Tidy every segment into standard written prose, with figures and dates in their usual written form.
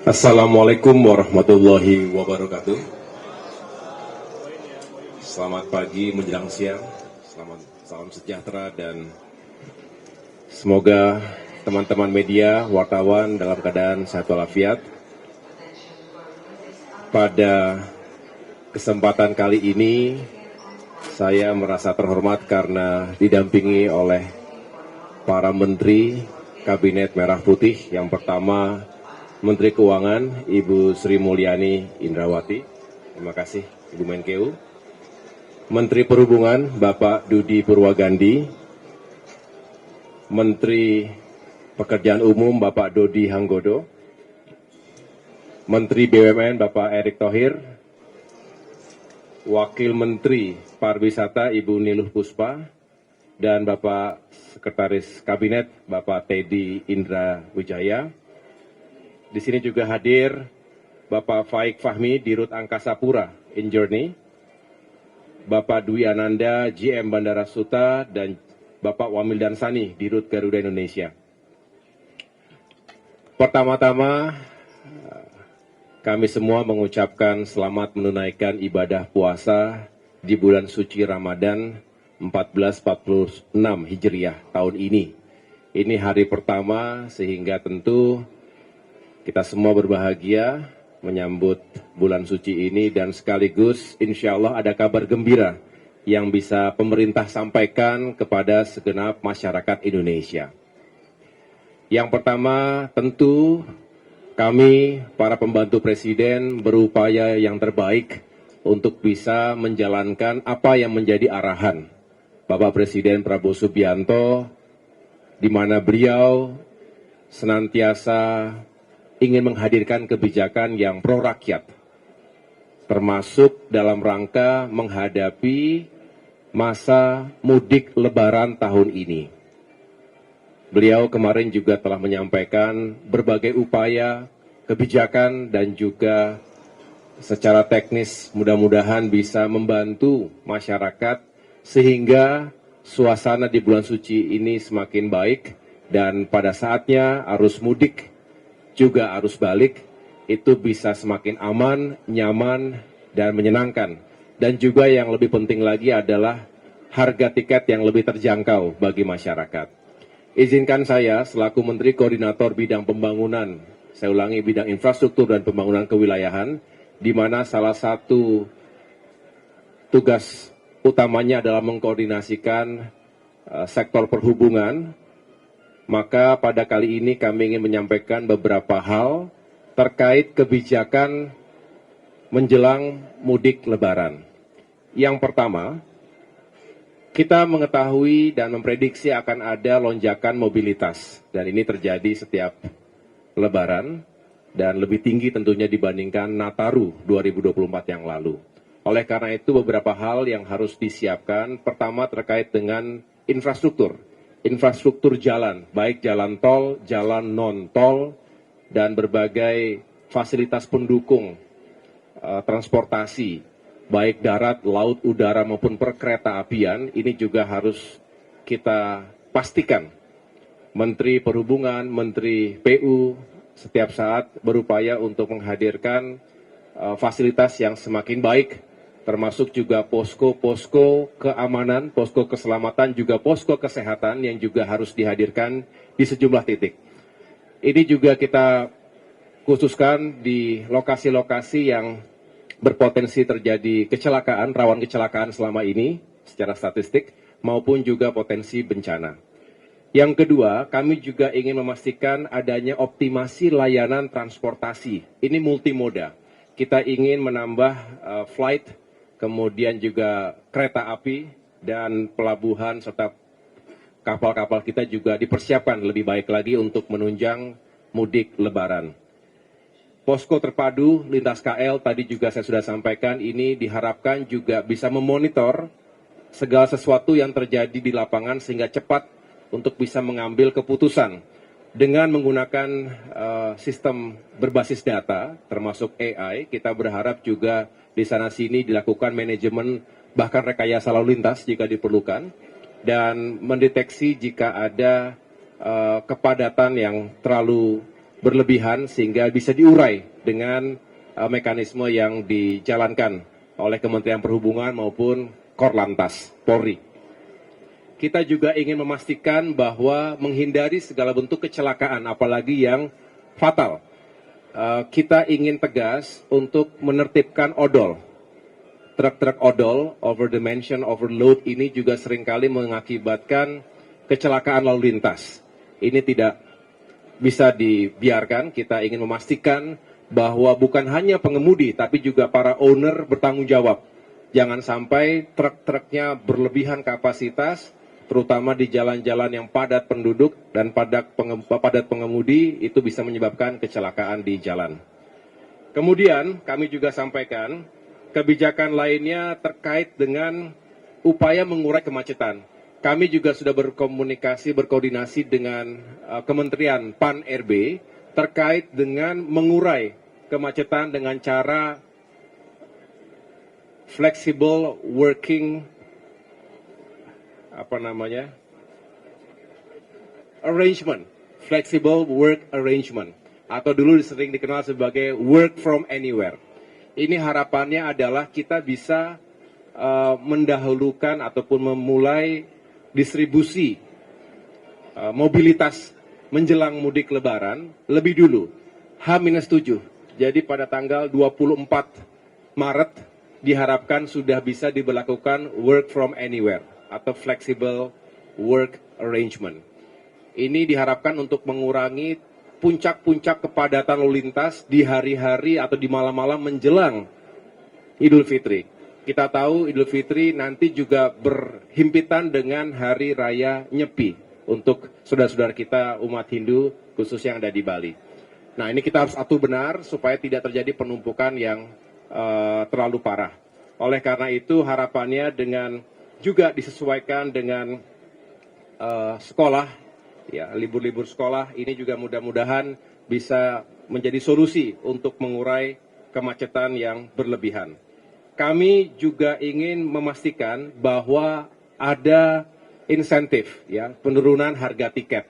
Assalamualaikum warahmatullahi wabarakatuh. Selamat pagi menjelang siang, salam sejahtera dan semoga teman-teman media, wartawan dalam keadaan sehat walafiat. Pada kesempatan kali ini saya merasa terhormat karena didampingi oleh para menteri Kabinet Merah Putih. Yang pertama Menteri Keuangan, Ibu Sri Mulyani Indrawati. Terima kasih, Ibu Menkeu. Menteri Perhubungan, Bapak Dudi Purwagandi. Menteri Pekerjaan Umum, Bapak Dodi Hanggodo. Menteri BUMN, Bapak Erick Thohir. Wakil Menteri Pariwisata, Ibu Niluh Puspa. Dan Bapak Sekretaris Kabinet, Bapak Teddy Indra Wijaya. Di sini juga hadir Bapak Faik Fahmi, Dirut Angkasa Pura Injourney, Bapak Dwi Ananda, GM Bandara Suta, dan Bapak Wamil Dansani, Dirut Garuda Indonesia. Pertama-tama, kami semua mengucapkan selamat menunaikan ibadah puasa di bulan suci Ramadan 1446 Hijriah tahun ini. Ini hari pertama sehingga tentu kita semua berbahagia menyambut bulan suci ini dan sekaligus insya Allah ada kabar gembira yang bisa pemerintah sampaikan kepada segenap masyarakat Indonesia. Yang pertama tentu kami para pembantu Presiden berupaya yang terbaik untuk bisa menjalankan apa yang menjadi arahan Bapak Presiden Prabowo Subianto, di mana beliau senantiasa ingin menghadirkan kebijakan yang pro rakyat, termasuk dalam rangka menghadapi masa mudik lebaran tahun ini. Beliau kemarin juga telah menyampaikan berbagai upaya, kebijakan, dan juga secara teknis mudah-mudahan bisa membantu masyarakat sehingga suasana di bulan suci ini semakin baik dan pada saatnya arus mudik juga arus balik itu bisa semakin aman, nyaman, dan menyenangkan. Dan juga yang lebih penting lagi adalah harga tiket yang lebih terjangkau bagi masyarakat. Izinkan saya selaku Menteri Koordinator Bidang Pembangunan, saya ulangi bidang infrastruktur dan pembangunan kewilayahan, di mana salah satu tugas utamanya adalah mengkoordinasikan sektor perhubungan. Maka pada kali ini kami ingin menyampaikan beberapa hal terkait kebijakan menjelang mudik lebaran. Yang pertama, kita mengetahui dan memprediksi akan ada lonjakan mobilitas. Dan ini terjadi setiap lebaran dan lebih tinggi tentunya dibandingkan Nataru 2024 yang lalu. Oleh karena itu beberapa hal yang harus disiapkan. Pertama terkait dengan infrastruktur. Infrastruktur jalan, baik jalan tol, jalan non-tol, dan berbagai fasilitas pendukung transportasi, baik darat, laut, udara, maupun perkereta apian, ini juga harus kita pastikan. Menteri Perhubungan, Menteri PU, setiap saat berupaya untuk menghadirkan fasilitas yang semakin baik, termasuk juga posko-posko keamanan, posko keselamatan, juga posko kesehatan yang juga harus dihadirkan di sejumlah titik. Ini juga kita khususkan di lokasi-lokasi yang berpotensi terjadi kecelakaan, rawan kecelakaan selama ini secara statistik, maupun juga potensi bencana. Yang kedua, kami juga ingin memastikan adanya optimasi layanan transportasi. Ini multimoda. Kita ingin menambah flight, kemudian juga kereta api dan pelabuhan serta kapal-kapal kita juga dipersiapkan lebih baik lagi untuk menunjang mudik lebaran. Posko terpadu lintas KL tadi juga saya sudah sampaikan, ini diharapkan juga bisa memonitor segala sesuatu yang terjadi di lapangan sehingga cepat untuk bisa mengambil keputusan dengan menggunakan sistem berbasis data termasuk AI. Kita berharap juga di sana sini dilakukan manajemen bahkan rekayasa lalu lintas jika diperlukan dan mendeteksi jika ada kepadatan yang terlalu berlebihan sehingga bisa diurai dengan mekanisme yang dijalankan oleh Kementerian Perhubungan maupun Korlantas Polri. Kita juga ingin memastikan bahwa menghindari segala bentuk kecelakaan, apalagi yang fatal. Kita ingin tegas untuk menertibkan odol. Truk-truk odol, over dimension, overload ini juga seringkali mengakibatkan kecelakaan lalu lintas. Ini tidak bisa dibiarkan. Kita ingin memastikan bahwa bukan hanya pengemudi, tapi juga para owner bertanggung jawab. Jangan sampai truk-truknya berlebihan kapasitas, terutama di jalan-jalan yang padat penduduk dan padat pengemudi, itu bisa menyebabkan kecelakaan di jalan. Kemudian kami juga sampaikan kebijakan lainnya terkait dengan upaya mengurai kemacetan. Kami juga sudah berkoordinasi dengan Kementerian Pan-RB terkait dengan mengurai kemacetan dengan cara flexible working arrangement, flexible work arrangement, atau dulu sering dikenal sebagai work from anywhere. Ini harapannya adalah kita bisa mendahulukan ataupun memulai distribusi mobilitas menjelang mudik Lebaran lebih dulu, H-7. Jadi pada tanggal 24 Maret diharapkan sudah bisa diberlakukan work from anywhere atau flexible work arrangement. Ini diharapkan untuk mengurangi puncak-puncak kepadatan lalu lintas di hari-hari atau di malam-malam menjelang Idul Fitri. Kita tahu Idul Fitri nanti juga berhimpitan dengan Hari Raya Nyepi untuk saudara-saudara kita umat Hindu khususnya yang ada di Bali. Nah, ini kita harus atur benar supaya tidak terjadi penumpukan yang terlalu parah. Oleh karena itu harapannya dengan juga disesuaikan dengan sekolah, ya, libur-libur sekolah ini juga mudah-mudahan bisa menjadi solusi untuk mengurai kemacetan yang berlebihan. Kami juga ingin memastikan bahwa ada insentif, ya, penurunan harga tiket.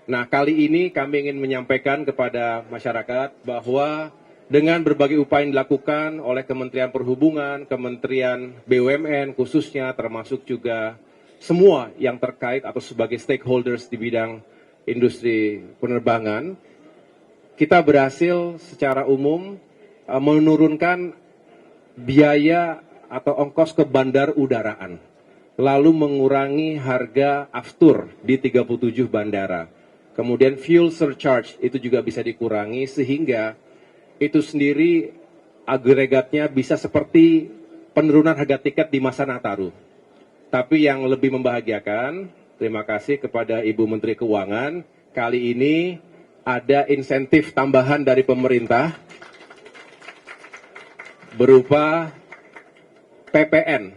Nah, kali ini kami ingin menyampaikan kepada masyarakat bahwa dengan berbagai upaya yang dilakukan oleh Kementerian Perhubungan, Kementerian BUMN khususnya, termasuk juga semua yang terkait atau sebagai stakeholders di bidang industri penerbangan, kita berhasil secara umum menurunkan biaya atau ongkos ke bandar udaraan, lalu mengurangi harga aftur di 37 bandara. Kemudian fuel surcharge itu juga bisa dikurangi sehingga itu sendiri agregatnya bisa seperti penurunan harga tiket di masa Nataru. Tapi yang lebih membahagiakan, terima kasih kepada Ibu Menteri Keuangan, kali ini ada insentif tambahan dari pemerintah berupa PPN.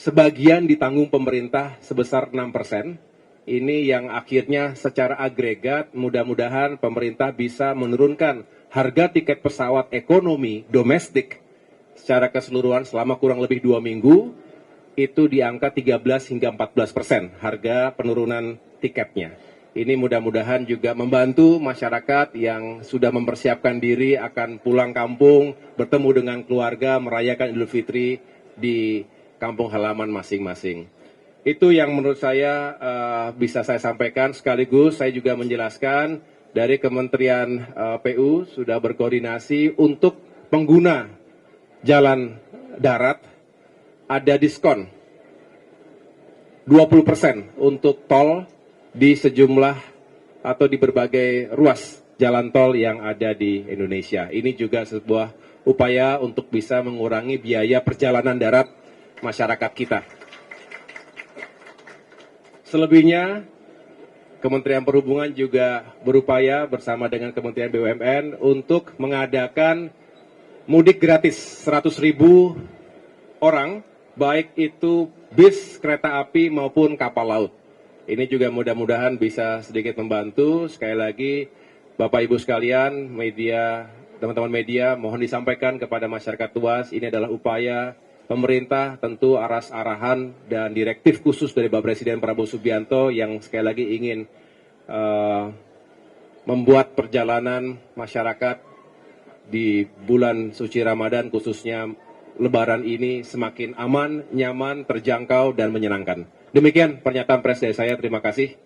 Sebagian ditanggung pemerintah sebesar 6%. Ini yang akhirnya secara agregat mudah-mudahan pemerintah bisa menurunkan harga tiket pesawat ekonomi domestik secara keseluruhan selama kurang lebih 2 minggu itu di angka 13 hingga 14% harga penurunan tiketnya. Ini mudah-mudahan juga membantu masyarakat yang sudah mempersiapkan diri akan pulang kampung, bertemu dengan keluarga, merayakan Idul Fitri di kampung halaman masing-masing. Itu yang menurut saya bisa saya sampaikan, sekaligus saya juga menjelaskan dari Kementerian PU sudah berkoordinasi untuk pengguna jalan darat ada diskon 20% untuk tol di sejumlah atau di berbagai ruas jalan tol yang ada di Indonesia. Ini juga sebuah upaya untuk bisa mengurangi biaya perjalanan darat masyarakat kita. Selebihnya, Kementerian Perhubungan juga berupaya bersama dengan Kementerian BUMN untuk mengadakan mudik gratis 100.000 orang, baik itu bis, kereta api maupun kapal laut. Ini juga mudah-mudahan bisa sedikit membantu. Sekali lagi, Bapak Ibu sekalian, media, teman-teman media, mohon disampaikan kepada masyarakat luas, ini adalah upaya pemerintah tentu aras-arahan dan direktif khusus dari Bapak Presiden Prabowo Subianto yang sekali lagi ingin membuat perjalanan masyarakat di bulan suci Ramadan khususnya Lebaran ini semakin aman, nyaman, terjangkau, dan menyenangkan. Demikian pernyataan pers dari saya. Terima kasih.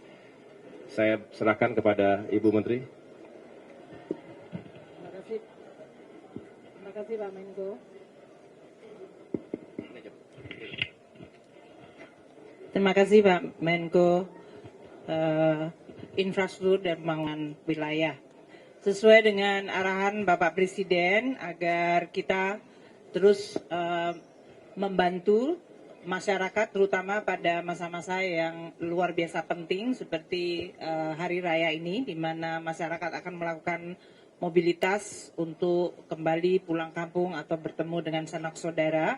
Saya serahkan kepada Ibu Menteri. Terima kasih Pak Menko. Terima kasih Pak Menko Infrastruktur dan Pembangunan Wilayah. Sesuai dengan arahan Bapak Presiden agar kita terus membantu masyarakat terutama pada masa-masa yang luar biasa penting seperti Hari Raya ini, di mana masyarakat akan melakukan mobilitas untuk kembali pulang kampung atau bertemu dengan sanak saudara.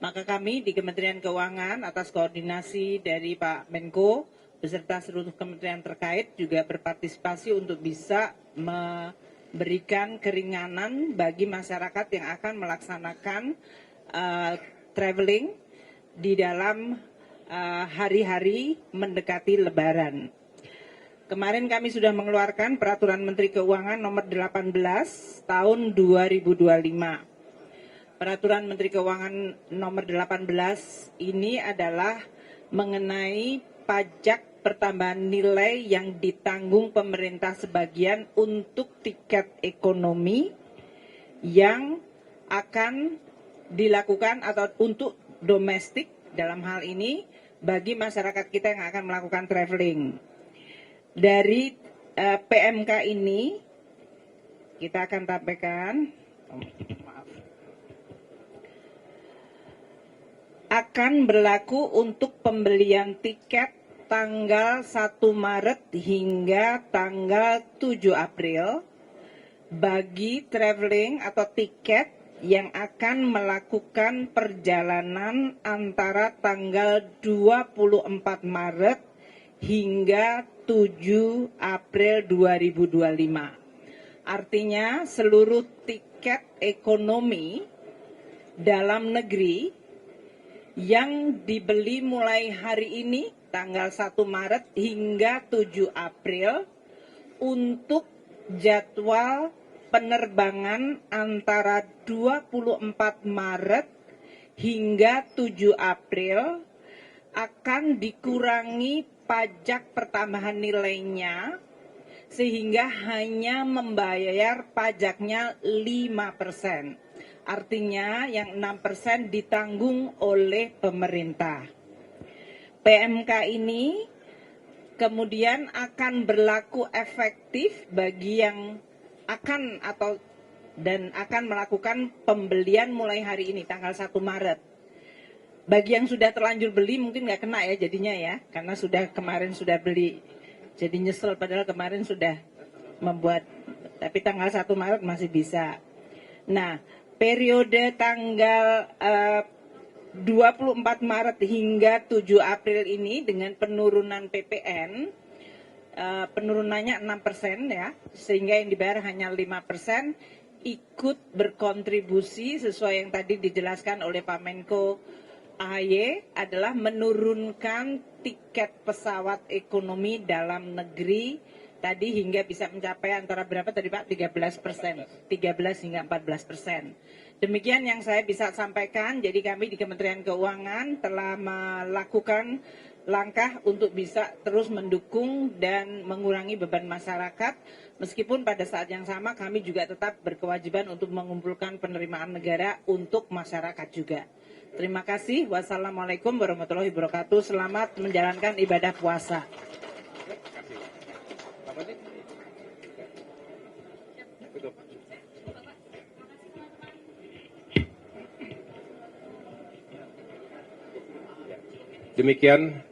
Maka kami di Kementerian Keuangan atas koordinasi dari Pak Menko beserta seluruh kementerian terkait juga berpartisipasi untuk bisa memberikan keringanan bagi masyarakat yang akan melaksanakan traveling di dalam hari-hari mendekati Lebaran. Kemarin kami sudah mengeluarkan Peraturan Menteri Keuangan nomor 18 tahun 2025. Peraturan Menteri Keuangan nomor 18 ini adalah mengenai pajak pertambahan nilai yang ditanggung pemerintah sebagian untuk tiket ekonomi yang akan dilakukan atau untuk domestik dalam hal ini bagi masyarakat kita yang akan melakukan traveling. Dari PMK ini kita akan sampaikan akan berlaku untuk pembelian tiket tanggal 1 Maret hingga tanggal 7 April bagi traveling atau tiket yang akan melakukan perjalanan antara tanggal 24 Maret hingga 7 April 2025. Artinya seluruh tiket ekonomi dalam negeri yang dibeli mulai hari ini tanggal 1 Maret hingga 7 April untuk jadwal penerbangan antara 24 Maret hingga 7 April akan dikurangi pajak pertambahan nilainya sehingga hanya membayar pajaknya 5%. Artinya yang 6% ditanggung oleh pemerintah. PMK ini kemudian akan berlaku efektif bagi yang akan akan melakukan pembelian mulai hari ini tanggal 1 Maret. Bagi yang sudah terlanjur beli mungkin nggak kena ya jadinya ya, karena kemarin sudah beli. Jadi nyesel padahal kemarin sudah membuat, tapi tanggal 1 Maret masih bisa. Nah, periode tanggal 24 Maret hingga 7 April ini dengan penurunan PPN, penurunannya 6% ya, sehingga yang dibayar hanya 5%, ikut berkontribusi sesuai yang tadi dijelaskan oleh Pak Menko AHY adalah menurunkan tiket pesawat ekonomi dalam negeri tadi hingga bisa mencapai antara berapa tadi Pak? 13%, 13 hingga 14%. Demikian yang saya bisa sampaikan. Jadi kami di Kementerian Keuangan telah melakukan langkah untuk bisa terus mendukung dan mengurangi beban masyarakat. Meskipun pada saat yang sama kami juga tetap berkewajiban untuk mengumpulkan penerimaan negara untuk masyarakat juga. Terima kasih. Wassalamualaikum warahmatullahi wabarakatuh. Selamat menjalankan ibadah puasa. Demikian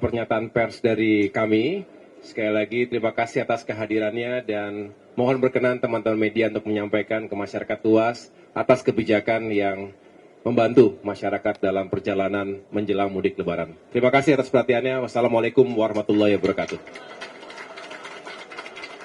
pernyataan pers dari kami. Sekali lagi terima kasih atas kehadirannya dan mohon berkenan teman-teman media untuk menyampaikan ke masyarakat luas atas kebijakan yang membantu masyarakat dalam perjalanan menjelang mudik Lebaran. Terima kasih atas perhatiannya. Wassalamualaikum warahmatullahi wabarakatuh.